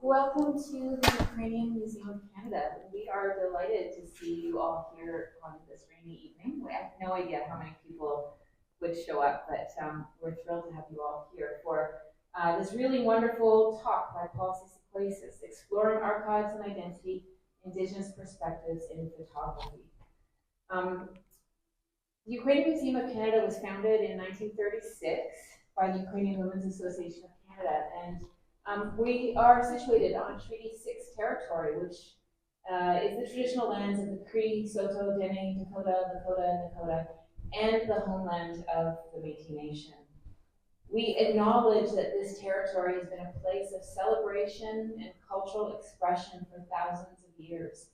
Welcome to the Ukrainian Museum of Canada. We are delighted to see you all here on this rainy evening. We have no idea how many people would show up, but we're thrilled to have you all here for this really wonderful talk by Paul Seesequasis, Exploring Archives and Identity, Indigenous Perspectives in Photography. The Ukrainian Museum of Canada was founded in 1936 by the Ukrainian Women's Association of Canada, and we are situated on Treaty 6 territory, which is the traditional lands of the Cree, Saulteaux, Dene, Dakota, and the homeland of the Métis Nation. We acknowledge that this territory has been a place of celebration and cultural expression for thousands of years.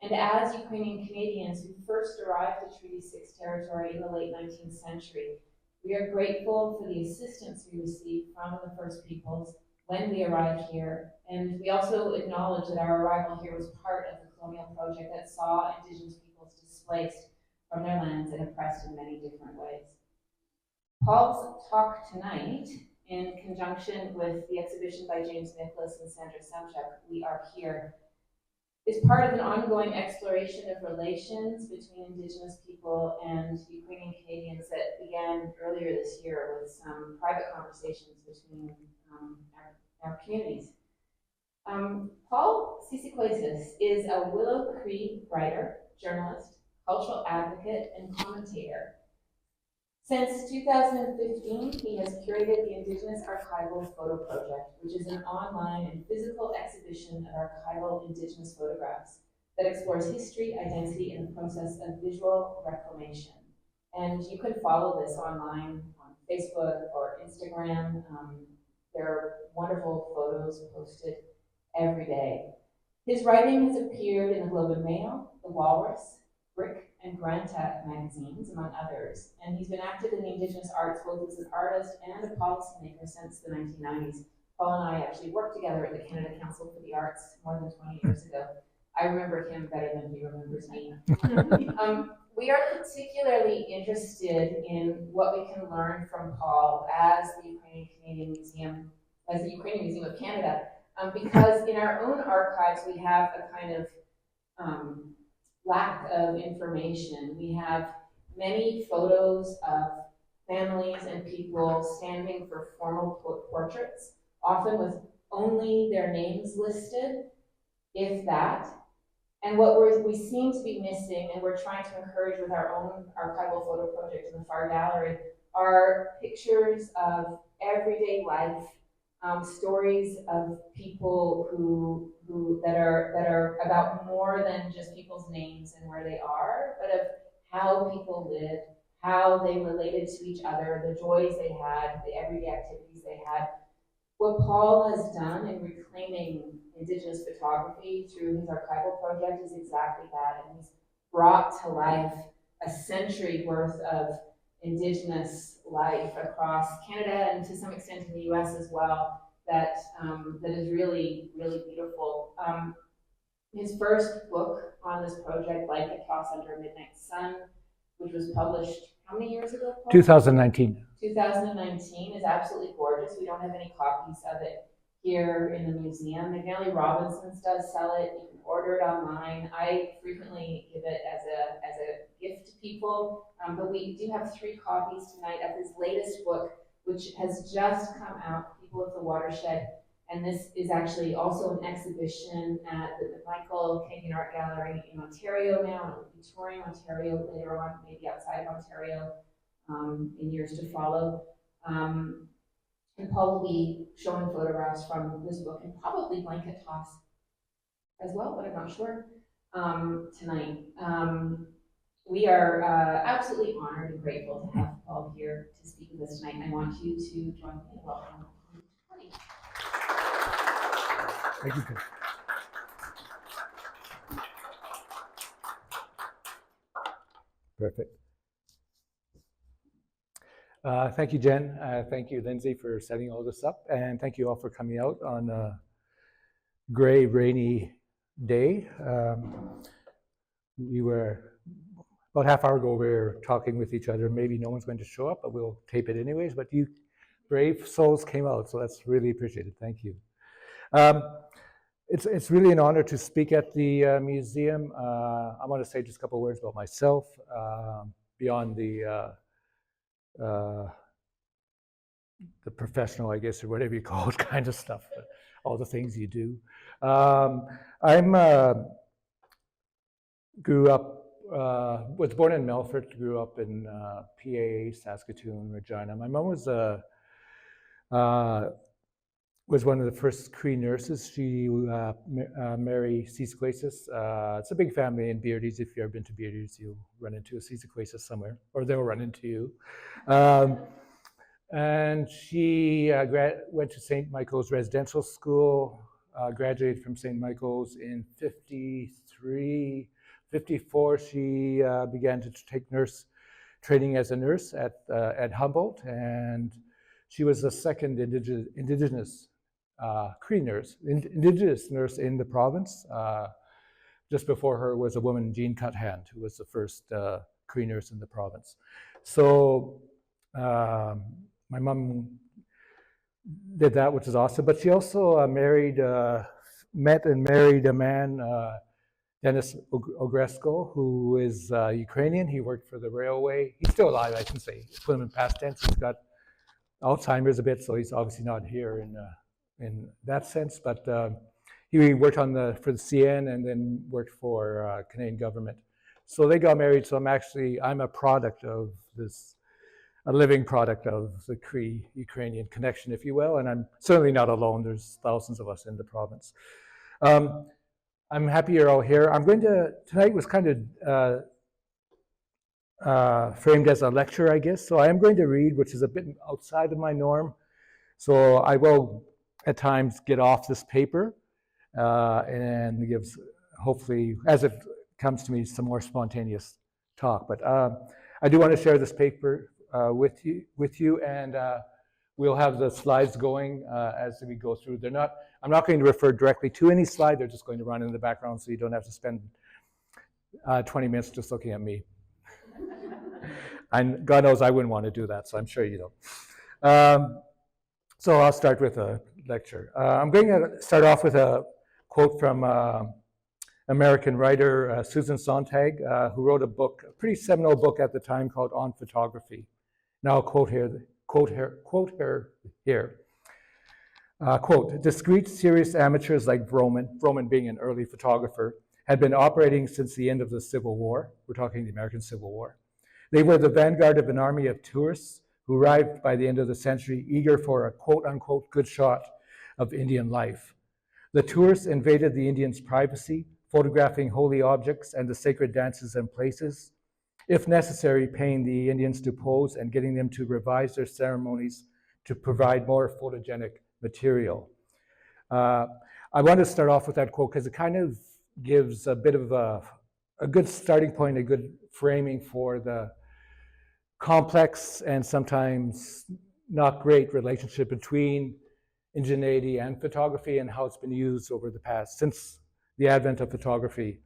And as Ukrainian Canadians who first arrived at Treaty 6 territory in the late 19th century, we are grateful for the assistance we received from the First Peoples when we arrived here. And we also acknowledge that our arrival here was part of the colonial project that saw Indigenous peoples displaced from their lands and oppressed in many different ways. Paul's talk tonight, in conjunction with the exhibition by James Nicholas and Sandra Samchuk, We Are Here, is part of an ongoing exploration of relations between Indigenous people and Ukrainian Canadians that began earlier this year with some private conversations between our communities. Paul Seesequasis is a Willow Cree writer, journalist, cultural advocate, and commentator. Since 2015, he has curated the Indigenous Archival Photo Project, which is an online and physical exhibition of archival Indigenous photographs that explores history, identity, and the process of visual reclamation. And you can follow this online on Facebook or Instagram. There are wonderful photos posted every day. His writing has appeared in the Globe and Mail, The Walrus, Brick, and Granta magazines, among others, and he's been active in the Indigenous arts both as an artist and a policymaker since the 1990s. Paul and I actually worked together at the Canada Council for the Arts more than 20 years ago. I remember him better than he remembers me. We are particularly interested in what we can learn from Paul as the Ukrainian Museum of Canada, because in our own archives we have a kind of lack of information. We have many photos of families and people standing for formal portraits, often with only their names listed, if that. And what we seem to be missing, and we're trying to encourage with our own archival photo project in the Far Gallery, are pictures of everyday life, stories of people who that are about more than just people's names and where they are, but of how people lived, how they related to each other, the joys they had, the everyday activities they had. What Paul has done in reclaiming Indigenous photography through his archival project is exactly that, and he's brought to life a century worth of Indigenous life across Canada and to some extent in the US as well, that is really, really beautiful. His first book on this project, Like a Toss Under a Midnight Sun, which was published how many years ago, Paul? 2019. 2019 is absolutely gorgeous. We don't have any copies of it here in the museum. McNally Robinson's does sell it. You can order it online. I frequently give it as a gift to people, but we do have 3 copies tonight of his latest book, which has just come out, People of the Watershed. And this is actually also an exhibition at the McMichael Canadian Art Gallery in Ontario now. It will be touring Ontario later on, maybe outside of Ontario in years to follow. And Paul will be showing photographs from this book and probably Blanket Toss as well, but I'm not sure, tonight. We are absolutely honored and grateful to have Paul here to speak with us tonight. I want you to join me in welcoming Paul. Thank you. Perfect. Thank you, Jen. Thank you, Lindsay, for setting all this up. And thank you all for coming out on a gray, rainy day. We were, about half hour ago, we were talking with each other. Maybe no one's going to show up, but we'll tape it anyways. But you brave souls came out, so that's really appreciated. Thank you. Um, it's really an honor to speak at the museum. I want to say just a couple of words about myself, beyond the professional, I guess, or whatever you call it, kind of stuff, all the things you do. I'm grew up, was born in Melfort, grew up in PA, Saskatoon, Regina. My mom was one of the first Cree nurses. She, Mary Seesequasis. It's a big family in Beardy's. If you've ever been to Beardy's, you'll run into a Seesequasis somewhere, or they'll run into you. And she went to St. Michael's Residential School, graduated from St. Michael's in 53, 54. She began to take nurse training as a nurse at Humboldt, and she was the second Indigenous Cree nurse, Indigenous nurse in the province. Just before her was a woman, Jean Cuthand, who was the first Cree nurse in the province. So my mom did that, which is awesome. But she also met and married a man, Dennis Ogresko, who is Ukrainian. He worked for the railway. He's still alive, I can say. Put him in past tense. He's got Alzheimer's a bit, so he's obviously not here in that sense. But he worked for the CN and then worked for Canadian government. So they got married. So I'm a product of this, a living product of the Cree-Ukrainian connection, if you will. And I'm certainly not alone. There's thousands of us in the province. I'm happy you're all here. Tonight was kind of framed as a lecture, I guess. So I am going to read, which is a bit outside of my norm. So I will, at times, get off this paper and gives, hopefully, as it comes to me, some more spontaneous talk. But I do want to share this paper with you, and we'll have the slides going as we go through. I'm not going to refer directly to any slide. They're just going to run in the background, so you don't have to spend 20 minutes just looking at me. And God knows I wouldn't want to do that, so I'm sure you don't. So I'll start with a lecture. I'm going to start off with a quote from American writer Susan Sontag, who wrote a pretty seminal book at the time called On Photography. Now I'll quote her here. Quote, discreet, serious amateurs like Vroman being an early photographer, had been operating since the end of the Civil War. We're talking the American Civil War. They were the vanguard of an army of tourists who arrived by the end of the century eager for a quote-unquote good shot of Indian life. The tourists invaded the Indians' privacy, photographing holy objects and the sacred dances and places, if necessary, paying the Indians to pose and getting them to revise their ceremonies to provide more photogenic material. I want to start off with that quote because it kind of gives a bit of a good starting point, a good framing for the complex and sometimes not great relationship between indigeneity and photography and how it's been used over the past, since the advent of photography,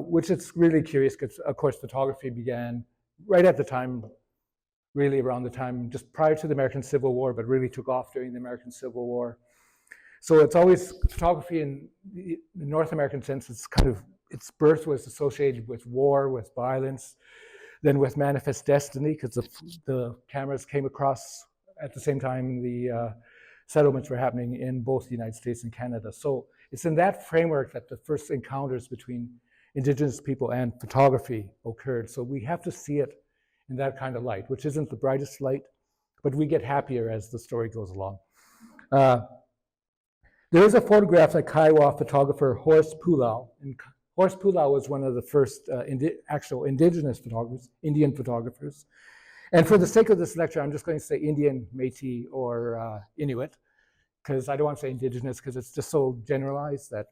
which is really curious because, of course, photography began right at the time, really around the time just prior to the American Civil War, but really took off during the American Civil War. So it's always, photography in the North American sense, its birth was associated with war, with violence, then with manifest destiny, because the cameras came across at the same time the settlements were happening in both the United States and Canada. So it's in that framework that the first encounters between Indigenous people and photography occurred. So we have to see it in that kind of light, which isn't the brightest light, but we get happier as the story goes along. There is a photograph that Kiowa photographer Horace Pulau, and Horace Pulau was one of the first actual Indigenous photographers, Indian photographers. And for the sake of this lecture, I'm just going to say Indian, Métis, or Inuit, because I don't want to say Indigenous because it's just so generalized that,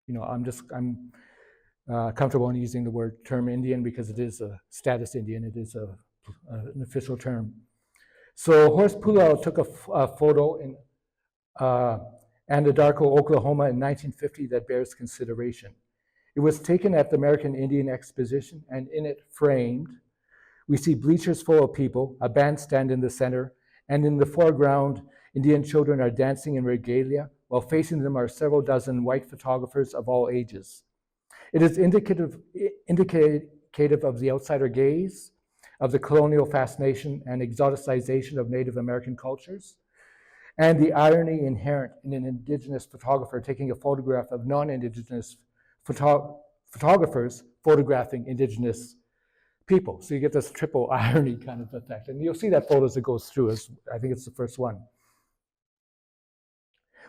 I'm comfortable in using the term Indian because it is a status Indian, it is an official term. So Horace Pulau took a photo in Anadarko, Oklahoma in 1950 that bears consideration. It was taken at the American Indian Exposition, and in it, framed, we see bleachers full of people, a bandstand in the center, and in the foreground, Indian children are dancing in regalia while facing them are several dozen white photographers of all ages. It is indicative of the outsider gaze, of the colonial fascination and exoticization of Native American cultures, and the irony inherent in an Indigenous photographer taking a photograph of non-Indigenous photographers photographing Indigenous people. So you get this triple irony kind of effect. And you'll see that photo as it goes through, as I think it's the first one.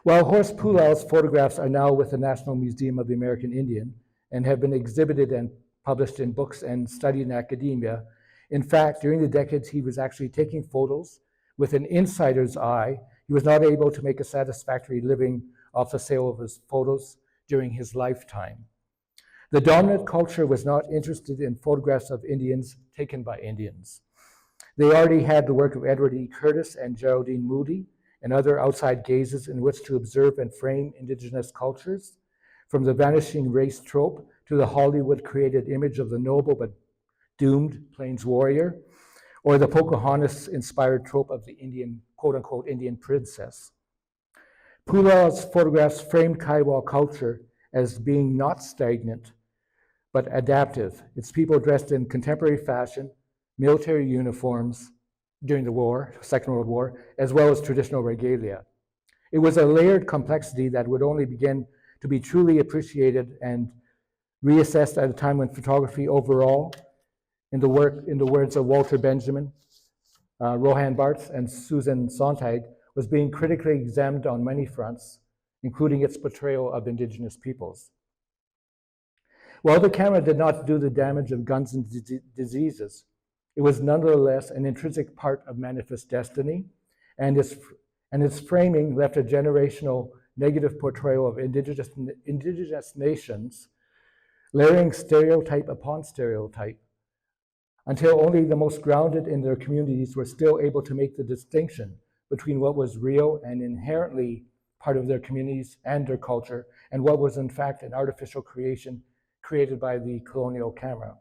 While Horst Puhlau's photographs are now with the National Museum of the American Indian and have been exhibited and published in books and studied in academia, in fact, during the decades he was actually taking photos with an insider's eye. He was not able to make a satisfactory living off the sale of his photos during his lifetime. The dominant culture was not interested in photographs of Indians taken by Indians. They already had the work of Edward E. Curtis and Geraldine Moody and other outside gazes in which to observe and frame Indigenous cultures, from the vanishing race trope to the Hollywood-created image of the noble but doomed Plains warrior, or the Pocahontas-inspired trope of the Indian, quote-unquote, Indian princess. Puhlau's photographs framed Kiowa culture as being not stagnant, but adaptive. Its people dressed in contemporary fashion, military uniforms during the war, Second World War, as well as traditional regalia. It was a layered complexity that would only begin to be truly appreciated and reassessed at a time when photography overall, in the words of Walter Benjamin, Rohan Barthes, and Susan Sontag, was being critically examined on many fronts, including its portrayal of Indigenous peoples. While the camera did not do the damage of guns and diseases, it was nonetheless an intrinsic part of manifest destiny, and its framing left a generational negative portrayal of indigenous nations, layering stereotype upon stereotype, until only the most grounded in their communities were still able to make the distinction between what was real and inherently part of their communities and their culture, and what was in fact an artificial creation created by the colonial camera.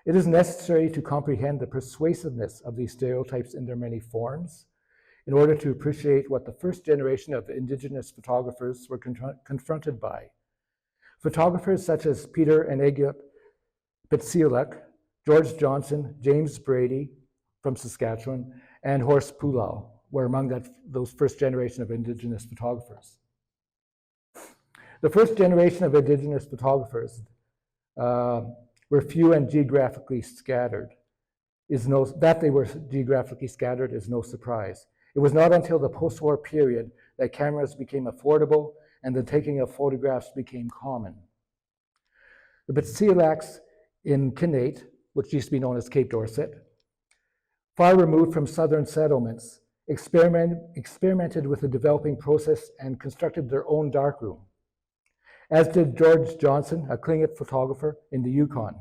It is necessary to comprehend the persuasiveness of these stereotypes in their many forms in order to appreciate what the first generation of Indigenous photographers were confronted by. Photographers such as Peter and Egypt Pitsiolak, George Johnson, James Brady from Saskatchewan, and Horst Puhlau were among those first generation of Indigenous photographers. The first generation of Indigenous photographers were few and geographically scattered. That they were geographically scattered is no surprise. It was not until the post-war period that cameras became affordable and the taking of photographs became common. The Pitsiolaks in Kinate, which used to be known as Cape Dorset, far removed from southern settlements, experimented with the developing process and constructed their own darkroom, as did George Johnson, a Tlingit photographer in the Yukon.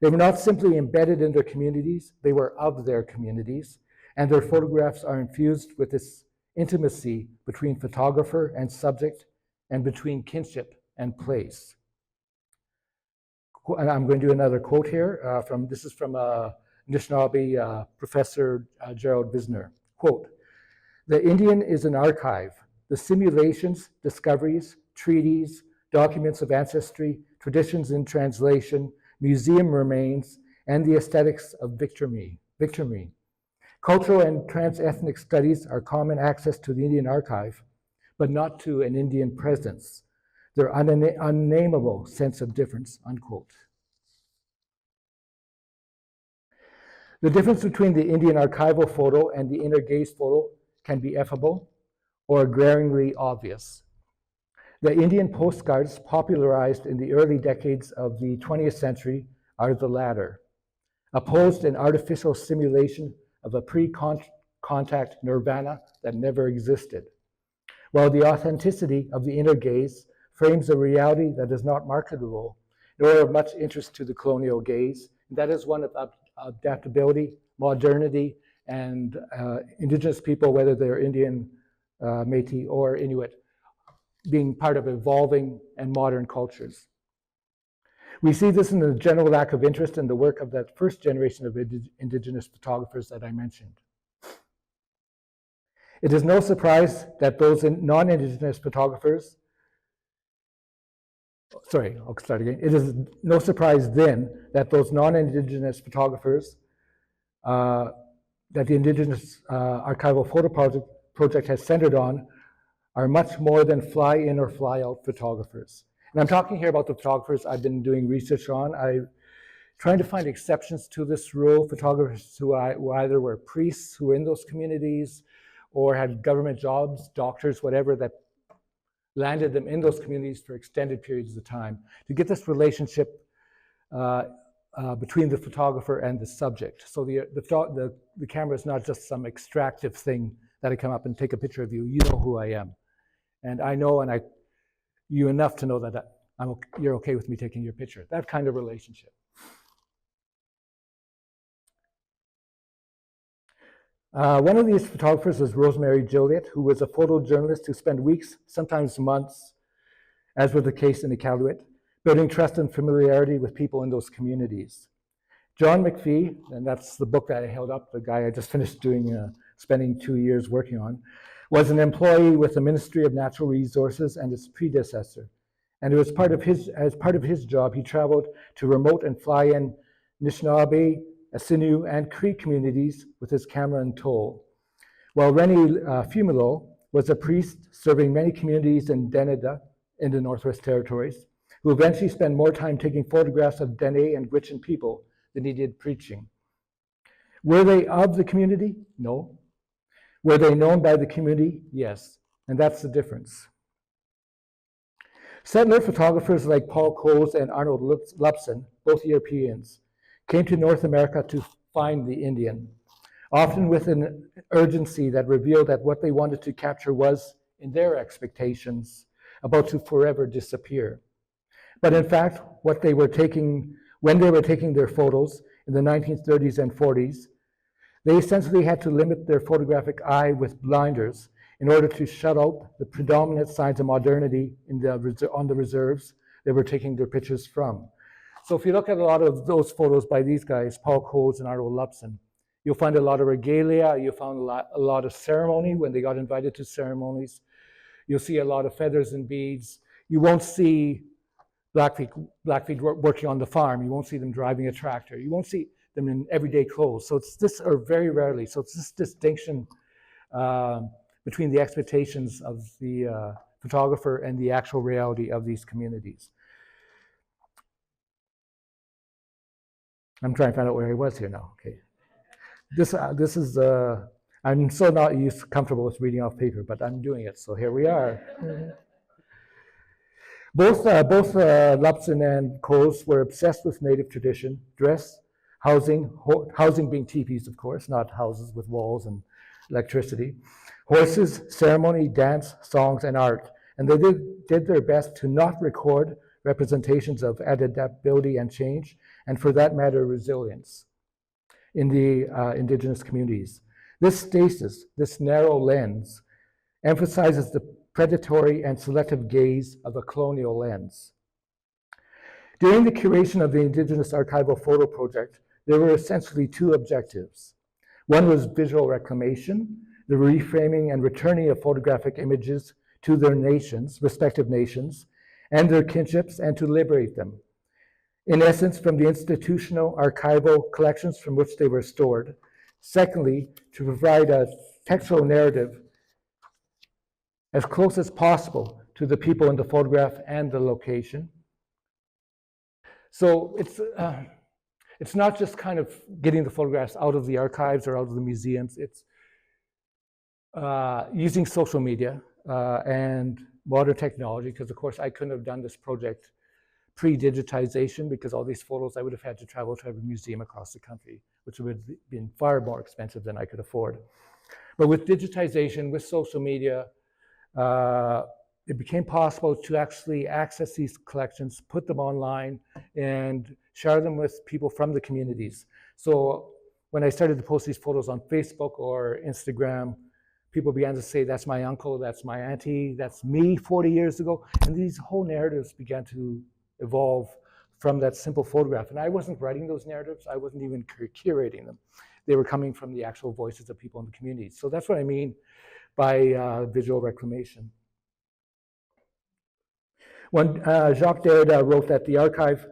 They were not simply embedded in their communities, they were of their communities, and their photographs are infused with this intimacy between photographer and subject and between kinship and place. And I'm going to do another quote here. This is from Anishinaabe Professor Gerald Visner. Quote, "The Indian is an archive. The simulations, discoveries, treaties, documents of ancestry, traditions in translation, museum remains, and the aesthetics of victory. Cultural and trans-ethnic studies are common access to the Indian archive, but not to an Indian presence. Their unnameable sense of difference," unquote. The difference between the Indian archival photo and the inner gaze photo can be effable or glaringly obvious. The Indian postcards popularized in the early decades of the 20th century are the latter, a posed and artificial simulation of a pre-contact nirvana that never existed, while the authenticity of the inner gaze frames a reality that is not marketable, nor of much interest to the colonial gaze. That is one of adaptability, modernity, and Indigenous people, whether they're Indian, Métis, or Inuit, being part of evolving and modern cultures. We see this in the general lack of interest in the work of that first generation of Indigenous photographers that I mentioned. It is no surprise that those non-Indigenous photographers, sorry, I'll start again. It is no surprise then that those non-Indigenous photographers that the Indigenous Archival Photo Project has centered on are much more than fly-in or fly-out photographers. And I'm talking here about the photographers I've been doing research on. I'm trying to find exceptions to this rule, photographers who either were priests who were in those communities or had government jobs, doctors, whatever, that landed them in those communities for extended periods of time, to get this relationship between the photographer and the subject. So the camera is not just some extractive thing that I come up and take a picture of you. You know who I am. And I know you enough to know that you're okay with me taking your picture. That kind of relationship. One of these photographers was Rosemary Joliet, who was a photojournalist who spent weeks, sometimes months, as was the case in Iqaluit, building trust and familiarity with people in those communities. John McPhee, and that's the book that I held up, the guy I just finished spending 2 years working on, was an employee with the Ministry of Natural Resources and its predecessor. And it was as part of his job, he traveled to remote and fly-in Anishinaabe, Asinu, and Cree communities with his camera in tow. While Rennie Fumilo was a priest serving many communities in Denida, in the Northwest Territories, who eventually spent more time taking photographs of Dene and Gwich'in people than he did preaching. Were they of the community? No. Were they known by the community? Yes. And that's the difference. Settler photographers like Paul Coles and Arnold Lupson, both Europeans, came to North America to find the Indian, often with an urgency that revealed that what they wanted to capture was, in their expectations, about to forever disappear. But in fact, when they were taking their photos in the 1930s and 40s, they essentially had to limit their photographic eye with blinders in order to shut out the predominant signs of modernity on the reserves they were taking their pictures from. So if you look at a lot of those photos by these guys, Paul Coles and Arnold Lupson, you'll find a lot of regalia, you'll find a lot of ceremony when they got invited to ceremonies. You'll see a lot of feathers and beads. You won't see Blackfeet working on the farm. You won't see them driving a tractor. You won't see them in everyday clothes. So it's this, or very rarely. So it's this distinction between the expectations of the photographer and the actual reality of these communities. I'm trying to find out where I was here now. Okay, this is I'm so not comfortable with reading off paper, but I'm doing it. So here we are. Both Lupson and Coles were obsessed with native tradition, dress, housing being teepees, of course, not houses with walls and electricity, horses, ceremony, dance, songs, and art. And they did their best to not record representations of adaptability and change, and for that matter, resilience in the Indigenous communities. This stasis, this narrow lens, emphasizes the predatory and selective gaze of a colonial lens. During the curation of the Indigenous Archival Photo Project, there were essentially two objectives. One was visual reclamation, the reframing and returning of photographic images to their nations, respective nations, and their kinships, and to liberate them, in essence, from the institutional archival collections from which they were stored. Secondly, to provide a textual narrative as close as possible to the people in the photograph and the location. So it's not just kind of getting the photographs out of the archives or out of the museums. It's using social media and modern technology, because of course I couldn't have done this project pre-digitization, because all these photos I would have had to travel to every museum across the country, which would have been far more expensive than I could afford. But with digitization, with social media, it became possible to actually access these collections, put them online, and share them with people from the communities. So when I started to post these photos on Facebook or Instagram, people began to say, that's my uncle, that's my auntie, that's me 40 years ago. And these whole narratives began to evolve from that simple photograph. And I wasn't writing those narratives, I wasn't even curating them. They were coming from the actual voices of people in the community. So that's what I mean by visual reclamation. When Jacques Derrida wrote that the archive,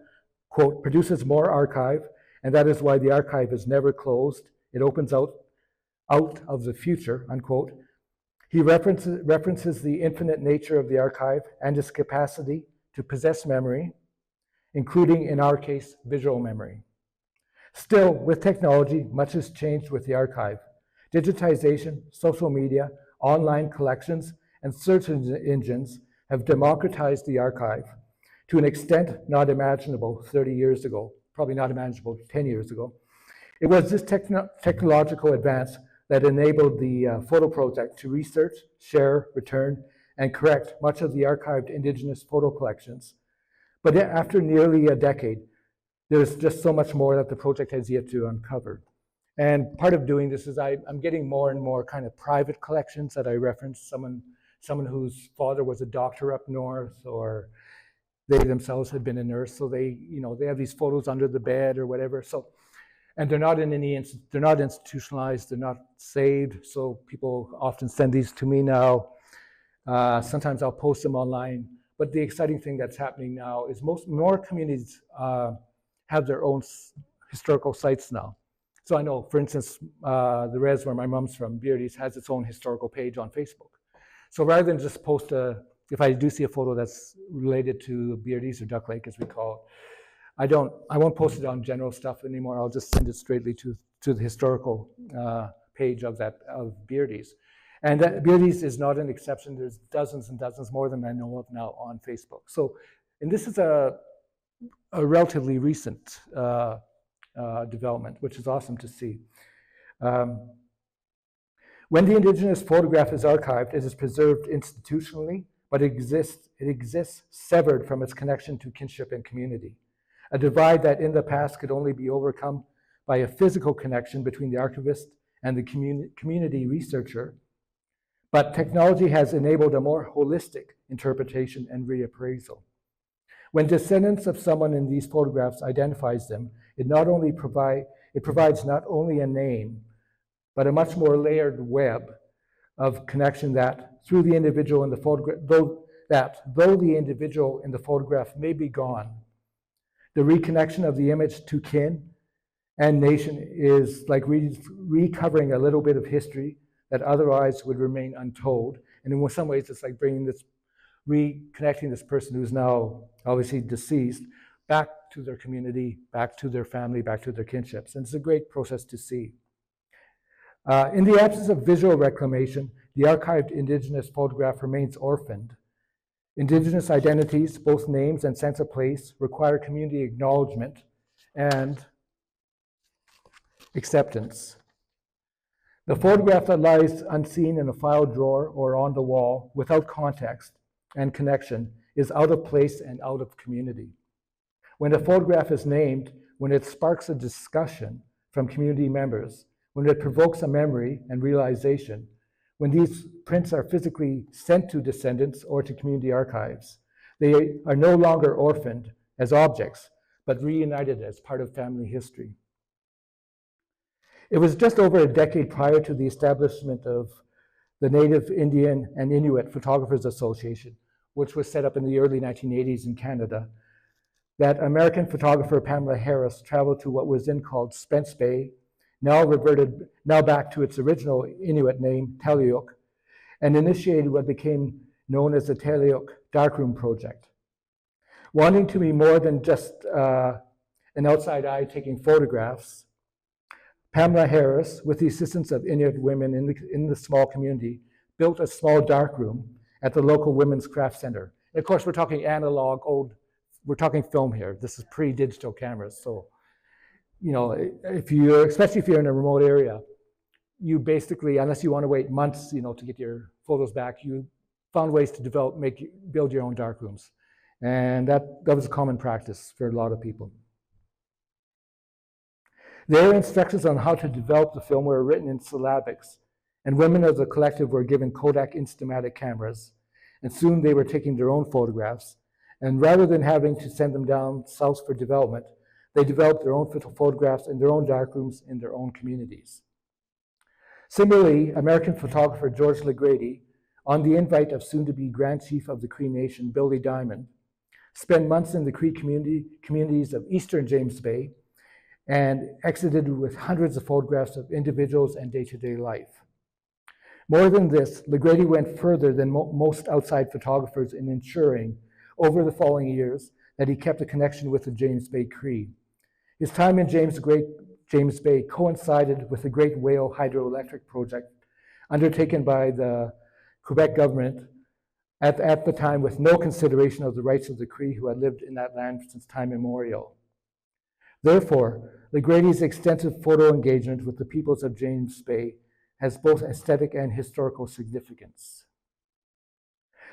quote, produces more archive, and that is why the archive is never closed, it opens out of the future, unquote. He references the infinite nature of the archive and its capacity to possess memory, including, in our case, visual memory. Still, with technology, much has changed with the archive. Digitization, social media, online collections, and search engines have democratized the archive to an extent not imaginable 30 years ago, probably not imaginable 10 years ago. It was this technological advance that enabled the photo project to research, share, return, and correct much of the archived Indigenous photo collections. But after nearly a decade, there's just so much more that the project has yet to uncover. And part of doing this is I'm getting more and more kind of private collections that I reference, someone whose father was a doctor up north, or they themselves had been a nurse, so they have these photos under the bed or whatever. So, and they're not institutionalized, they're not saved, so people often send these to me now. Sometimes I'll post them online. But the exciting thing that's happening now is more communities have their own historical sites now. So I know, for instance, the res where my mom's from, Beardy's, has its own historical page on Facebook. So rather than just post if I do see a photo that's related to Beardy's or Duck Lake, as we call it, I won't post it on general stuff anymore. I'll just send it straightly to the historical page of Beardy's. And that Beardy's is not an exception. There's dozens and dozens, more than I know of now, on Facebook. So, and this is a relatively recent development, which is awesome to see. When the Indigenous photograph is archived, it is preserved institutionally, but it exists severed from its connection to kinship and community. A divide that in the past could only be overcome by a physical connection between the archivist and the community researcher. But technology has enabled a more holistic interpretation and reappraisal. When descendants of someone in these photographs identifies them, it provides not only a name, but a much more layered web of connection that through the individual in the photograph, though the individual in the photograph may be gone, the reconnection of the image to kin and nation is like recovering a little bit of history that otherwise would remain untold. And in some ways, it's like reconnecting this person who's now obviously deceased back to their community, back to their family, back to their kinships. And it's a great process to see. In the absence of visual reclamation, the archived Indigenous photograph remains orphaned. Indigenous identities, both names and sense of place, require community acknowledgement and acceptance. The photograph that lies unseen in a file drawer or on the wall without context and connection is out of place and out of community. When a photograph is named, when it sparks a discussion from community members, when it provokes a memory and realization, when these prints are physically sent to descendants or to community archives, they are no longer orphaned as objects, but reunited as part of family history. It was just over a decade prior to the establishment of the Native, Indian, and Inuit Photographers Association, which was set up in the early 1980s in Canada, that American photographer Pamela Harris traveled to what was then called Spence Bay, now back to its original Inuit name, Taliuk, and initiated what became known as the Taliuk Darkroom Project. Wanting to be more than just an outside eye taking photographs, Pamela Harris, with the assistance of Inuit women in the small community, built a small darkroom at the local Women's Craft Center. And of course, we're talking analog, we're talking film here. This is pre-digital cameras, so especially if you're in a remote area, you basically, unless you want to wait months, to get your photos back, you found ways to build your own darkrooms, and that was a common practice for a lot of people. Their instructions on how to develop the film were written in syllabics, and women of the collective were given Kodak Instamatic cameras, and soon they were taking their own photographs, and rather than having to send them down south for development, they developed their own photographs in their own darkrooms in their own communities. Similarly, American photographer George LeGrady, on the invite of soon-to-be Grand Chief of the Cree Nation, Billy Diamond, spent months in the Cree communities of eastern James Bay and exited with hundreds of photographs of individuals and day-to-day life. More than this, LeGrady went further than most outside photographers in ensuring, over the following years, that he kept a connection with the James Bay Cree. His time in James Bay coincided with the Great Whale Hydroelectric Project undertaken by the Quebec government at the time with no consideration of the rights of the Cree who had lived in that land since time immemorial. Therefore, LeGrady's extensive photo engagement with the peoples of James Bay has both aesthetic and historical significance.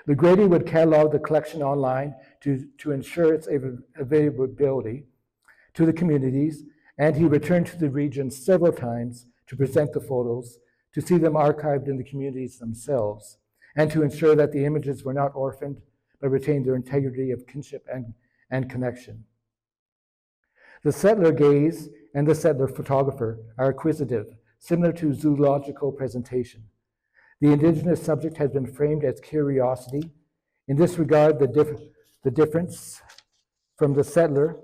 LeGrady would catalog the collection online to ensure its availability to the communities, and he returned to the region several times to present the photos, to see them archived in the communities themselves, and to ensure that the images were not orphaned, but retained their integrity of kinship and connection. The settler gaze and the settler photographer are acquisitive, similar to zoological presentation. The Indigenous subject has been framed as curiosity. In this regard, the difference from the settler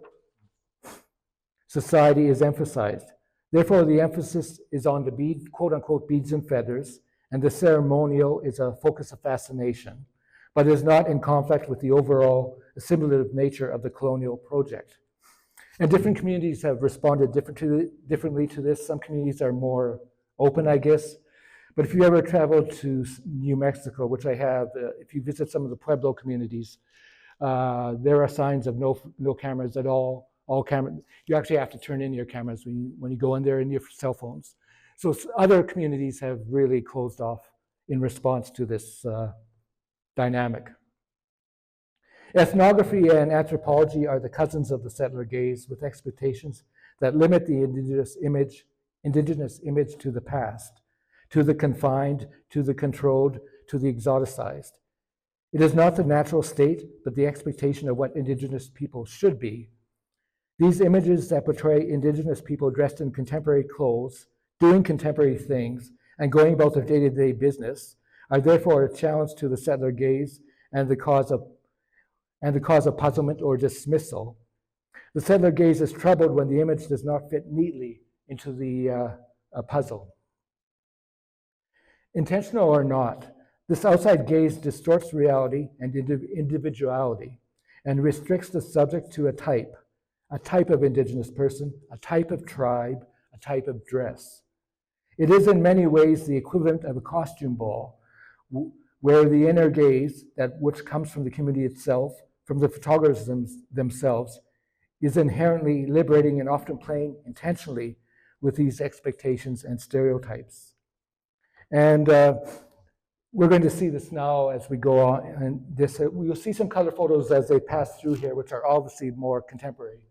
society is emphasized. Therefore, the emphasis is on the quote-unquote beads and feathers, and the ceremonial is a focus of fascination, but is not in conflict with the overall assimilative nature of the colonial project. And different communities have responded differently to this. Some communities are more open, I guess. But if you ever travel to New Mexico, which I have, if you visit some of the Pueblo communities, there are signs of no cameras at all. All cameras. You actually have to turn in your cameras when you go in there in your cell phones. So other communities have really closed off in response to this dynamic. Ethnography and anthropology are the cousins of the settler gaze, with expectations that limit the indigenous image to the past, to the confined, to the controlled, to the exoticized. It is not the natural state, but the expectation of what indigenous people should be. These images that portray indigenous people dressed in contemporary clothes, doing contemporary things, and going about their day-to-day business are therefore a challenge to the settler gaze and the cause of puzzlement or dismissal. The settler gaze is troubled when the image does not fit neatly into the puzzle. Intentional or not, this outside gaze distorts reality and individuality and restricts the subject to a type of indigenous person, a type of tribe, a type of dress. It is in many ways the equivalent of a costume ball, where the inner gaze, which comes from the community itself, from the photographers themselves, is inherently liberating and often playing intentionally with these expectations and stereotypes. And we're going to see this now as we go on, and you'll see some color photos as they pass through here, which are obviously more contemporary.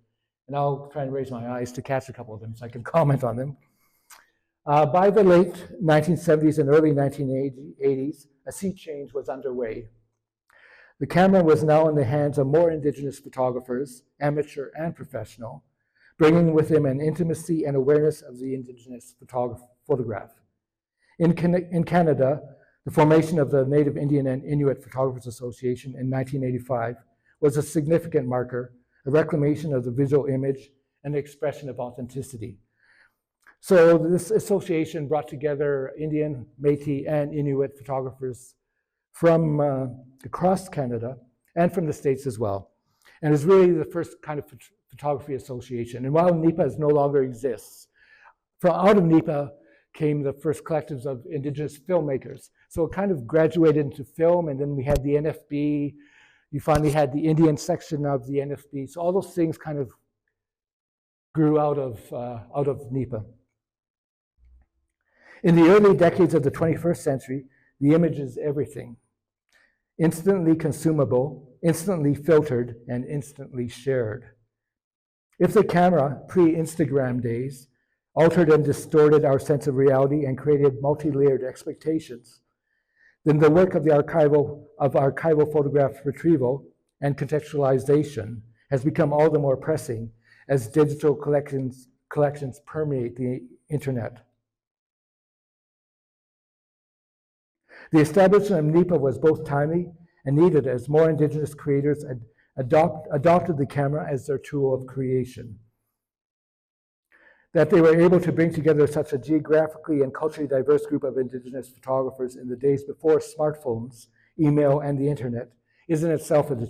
And I'll try and raise my eyes to catch a couple of them so I can comment on them. By the late 1970s and early 1980s, a sea change was underway. The camera was now in the hands of more Indigenous photographers, amateur and professional, bringing with them an intimacy and awareness of the Indigenous photograph. In Canada, the formation of the Native Indian and Inuit Photographers Association in 1985 was a significant marker, a reclamation of the visual image, and an expression of authenticity. So this association brought together Indian, Métis, and Inuit photographers from across Canada and from the States as well. And it's really the first kind of photography association. And while NEPA no longer exists, out of NEPA came the first collectives of Indigenous filmmakers. So it kind of graduated into film, and then we had the NFB. You finally had the Indian section of the NFB. So all those things kind of grew out of NEPA. In the early decades of the 21st century, the image is everything. Instantly consumable, instantly filtered, and instantly shared. If the camera, pre-Instagram days, altered and distorted our sense of reality and created multi-layered expectations, then the work of archival photograph retrieval and contextualization has become all the more pressing as digital collections permeate the internet. The establishment of NEPA was both timely and needed as more Indigenous creators adopted the camera as their tool of creation. That they were able to bring together such a geographically and culturally diverse group of Indigenous photographers in the days before smartphones, email, and the internet is in itself an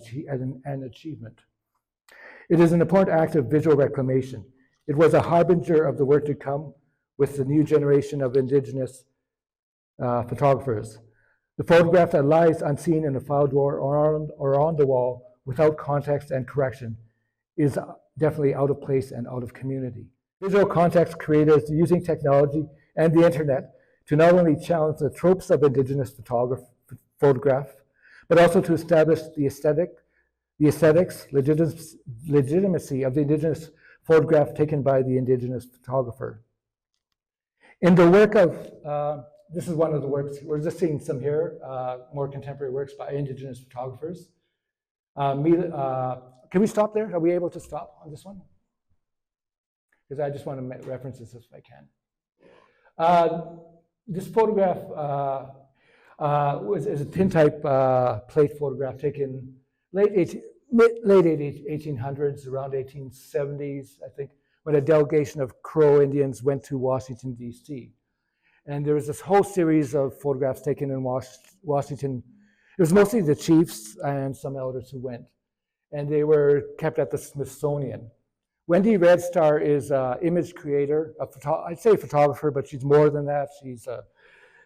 achievement. It is an important act of visual reclamation. It was a harbinger of the work to come with the new generation of Indigenous photographers. The photograph that lies unseen in a file drawer or on the wall without context and correction is definitely out of place and out of community. Visual context creators using technology and the internet to not only challenge the tropes of Indigenous photograph, but also to establish the aesthetics, legitimacy of the Indigenous photograph taken by the Indigenous photographer. In the work of, this is one of the works, we're just seeing some here, more contemporary works by Indigenous photographers. Can we stop there? Are we able to stop on this one? Because I just want to make references if I can. This photograph is a tintype plate photograph taken late 1800s, around 1870s, I think, when a delegation of Crow Indians went to Washington, D.C. And there was this whole series of photographs taken in Washington. It was mostly the chiefs and some elders who went. And they were kept at the Smithsonian. Wendy Red Star is an image creator, I'd say photographer, but she's more than that. She's a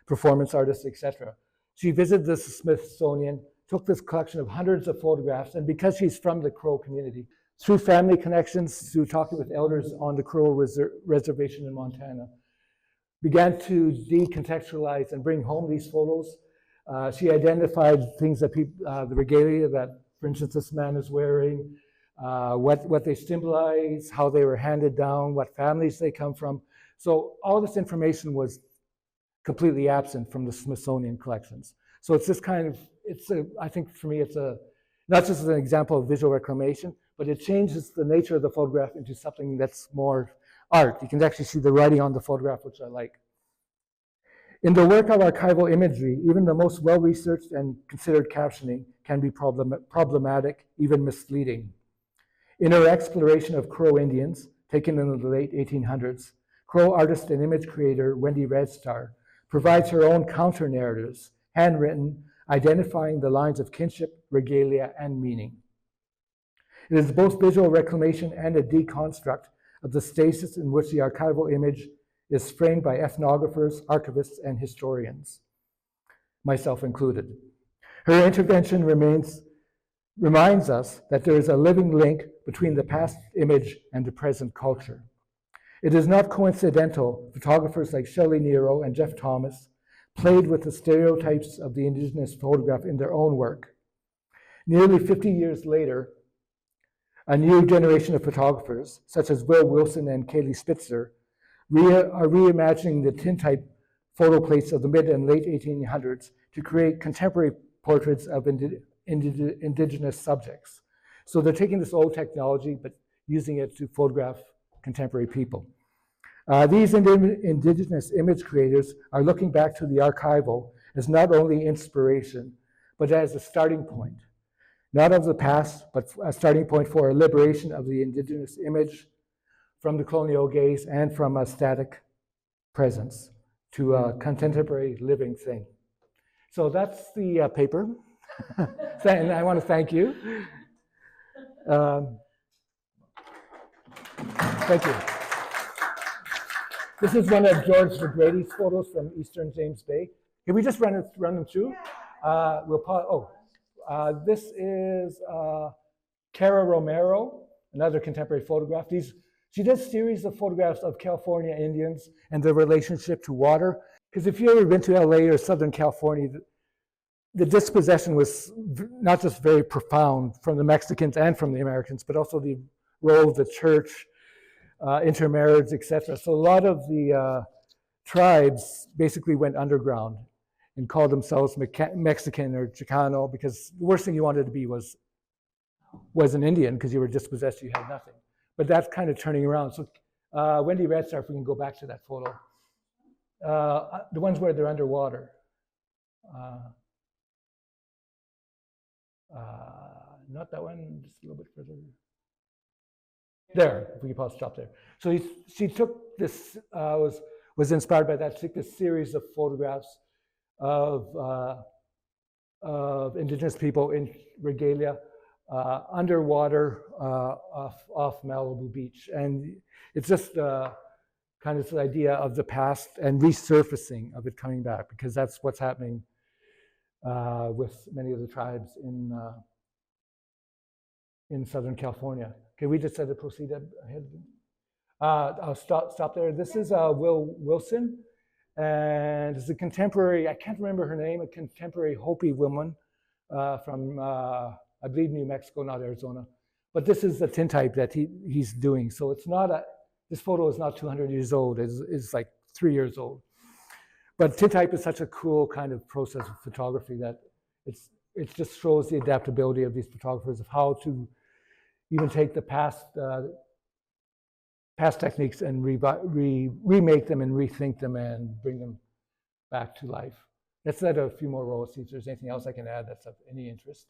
performance artist, etc. She visited the Smithsonian, took this collection of hundreds of photographs, and because she's from the Crow community, through family connections, through talking with elders on the Crow reservation in Montana, began to decontextualize and bring home these photos. She identified things that the regalia that, for instance, this man is wearing, what they symbolize, how they were handed down, what families they come from. So all this information was completely absent from the Smithsonian collections. So it's this kind of, I think for me, it's not just an example of visual reclamation, but it changes the nature of the photograph into something that's more art. You can actually see the writing on the photograph, which I like. In the work of archival imagery, even the most well-researched and considered captioning can be problematic, even misleading. In her exploration of Crow Indians, taken in the late 1800s, Crow artist and image creator Wendy Red Star provides her own counter-narratives, handwritten, identifying the lines of kinship, regalia, and meaning. It is both visual reclamation and a deconstruct of the stasis in which the archival image is framed by ethnographers, archivists, and historians, myself included. Her intervention reminds us that there is a living link between the past image and the present culture. It is not coincidental photographers like Shelley Nero and Jeff Thomas played with the stereotypes of the Indigenous photograph in their own work. Nearly 50 years later, a new generation of photographers, such as Will Wilson and Kaylee Spitzer, are reimagining the tintype photo plates of the mid and late 1800s to create contemporary portraits of Indigenous subjects. So they're taking this old technology, but using it to photograph contemporary people. These Indigenous image creators are looking back to the archival as not only inspiration, but as a starting point, not of the past, but a starting point for a liberation of the Indigenous image from the colonial gaze and from a static presence to a contemporary living thing. So that's the paper. And I want to thank you. Thank you. This is one of George McGrady's photos from Eastern James Bay. Can we just run them through? We'll pause. This is Cara Romero, another contemporary photograph. She does a series of photographs of California Indians and their relationship to water. Because if you've ever been to LA or Southern California, the dispossession was not just very profound from the Mexicans and from the Americans, but also the role of the church, intermarriage, etc. So a lot of the tribes basically went underground and called themselves Mexican or Chicano, because the worst thing you wanted to be was an Indian, because you were dispossessed, you had nothing. But that's kind of turning around. So Wendy Red Star, if we can go back to that photo. The ones where they're underwater. Not that one, just a little bit further. There, if we could stop there. So she took this, was inspired by that. She took this series of photographs of Indigenous people in regalia underwater off Malibu Beach. And it's just kind of this idea of the past and resurfacing of it coming back, because that's what's happening with many of the tribes in Southern California. Okay, we just said to proceed ahead. I'll stop there. This is Will Wilson, and it's a contemporary, I can't remember her name, a contemporary Hopi woman from, I believe, New Mexico, not Arizona. But this is the tintype that he's doing. So it's not this photo is not 200 years old, it's like 3 years old. But tintype is such a cool kind of process of photography that it just shows the adaptability of these photographers, of how to even take the past techniques and remake them and rethink them and bring them back to life. Let's let a few more rows, see if there's anything else I can add that's of any interest.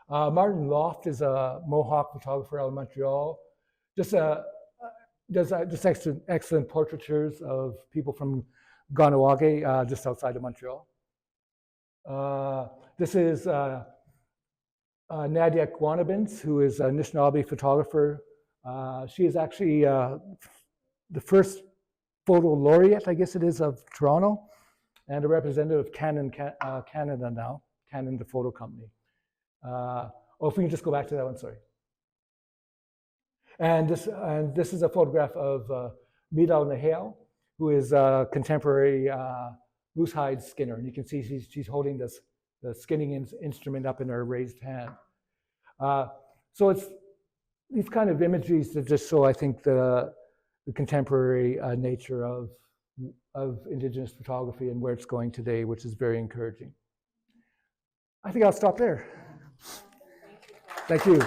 Martin Loft is a Mohawk photographer out of Montreal. Does excellent portraitures of people from Ganawage, just outside of Montreal. This is Nadia Quanabins, who is a Anishinaabe photographer. She is actually the first photo laureate, I guess it is, of Toronto, and a representative of Canon Canada now, Canon, the photo company. If we can just go back to that one, sorry. And this is a photograph of Midal Nahel, who is a contemporary moose hide skinner. And you can see she's holding the skinning instrument up in her raised hand. So it's these kind of imageries that just show, I think, the contemporary nature of Indigenous photography and where it's going today, which is very encouraging. I think I'll stop there. Thank you.